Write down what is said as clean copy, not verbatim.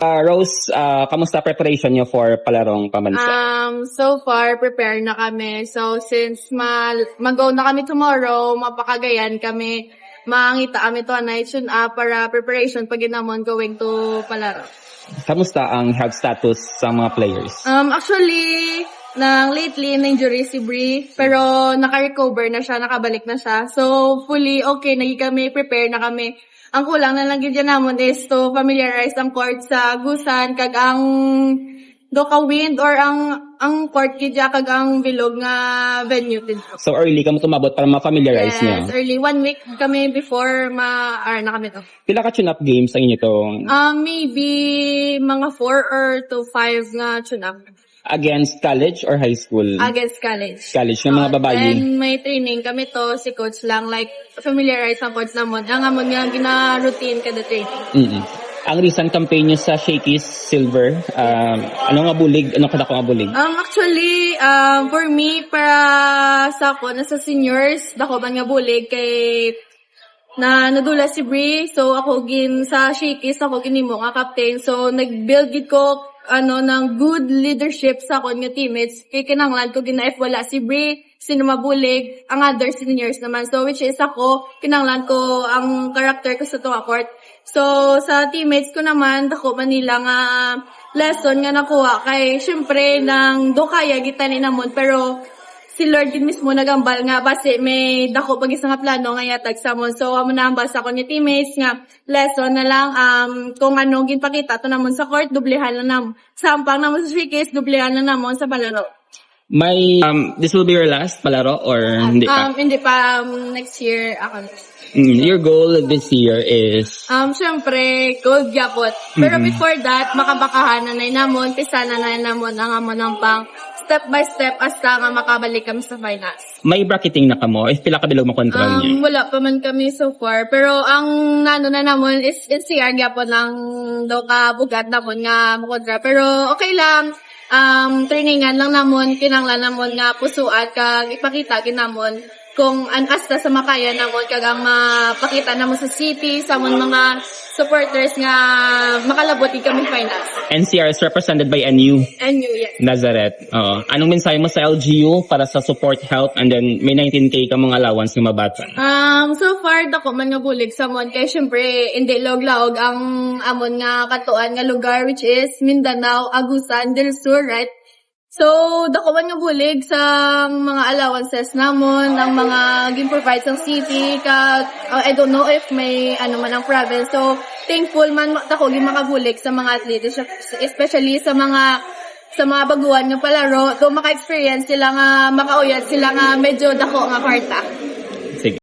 Rose, kamusta preparation nyo for palarong pambansa? So far, prepare na kami. So, since mag-go na kami tomorrow, mapakagayan kami, mangita kami to na tune up para preparation pag ginamon going to palaro. Kamusta ang health status sa mga players? Actually, lately, na-injury si Brie, pero naka-recover na siya, nakabalik na siya. So, fully okay, kami, prepare na kami. Ang kulang na lang dyan namon is to familiarize ang court sa Gusan, kag ang doka wind or ang court kidya kag ang bilog nga venue din. So early kamo tumabot para ma-familiarize Yes, nyo? early. 1 week kami before na kami to. Pila ka tune-up games ang inyo to? Maybe mga 4 or to 5 nga tune-up. Against college or high school? Against college. College ng mga babae. Then may training kami to, si coach lang, like familiarize ang coach namon. Ang amon nga gina-routine kada training. Ang recent campaign nyo sa Shakey's Silver, ano nga bulig? Ano kada ko nga bulig? Actually, for me, para sa ako, nasa seniors, dako man nga bulig kay na nadula si Brie. So ako sa Shakey's, ako ginimo nga captain. So nag-build gid ko ng good leadership sa akong nga teammates. Kay kinanglan ko gina-F wala si Brie, sino mabulig, ang other seniors naman. So which is ako, kinanglan ko ang character ko sa tunga court. So sa teammates ko naman, dako man nila nga lesson nga nakuha kay syempre nang do kaya gitani namon, pero si Lord din mismo nagambal nga base may dako pag isa nga plano nga yatag sa mon. So amo na ang basa ko ni teammates nga lesson na lang kung ano ginpakita to namon sa court, dublehan na namon. Sampang namon sa Shakey's, dublehan na namon sa palaro. May this will be your last palaro or hindi pa? Hindi pa, next year ako. Your goal this year is? Syempre, gold gyapon. Pero before that, makabakahan na namon, pisana na namon ang amon ng pang step by step hasta nga makabalik kami sa finals. May bracketing na kamo? If pila ka bilog makontrol niya? Wala pa man kami so far. Pero ang nano na namon is NCR gyapon ang daw ka bugat namon nga makontra. Pero okay lang. Trainingan lang namon, kinanglan namon nga pusuan kag ipakita ginamon kung asta sa makaya namon kag ang mapakita namon sa city sa amon mga supporters nga makalabot kami finals. NCR is represented by NU. NU, yes. Nazareth. Anong mensahe mo sa LGU para sa support, help, and then may 19K ka mga allowance ng mabata? So far, dako man nga bulig sa amon kay syempre hindi log-laog ang amon nga katuan nga lugar which is Mindanao, Agusan del Sur, right? So, dako man nga bulig sa mga allowances namon, ang mga gin-provide sa city, I don't know if may man ang province. So, thankful man dako gin makabulig sa mga athletes, especially sa mga baguhan nga palaro, do maka-experience sila nga makauyat sila nga medyo dako nga kwarta.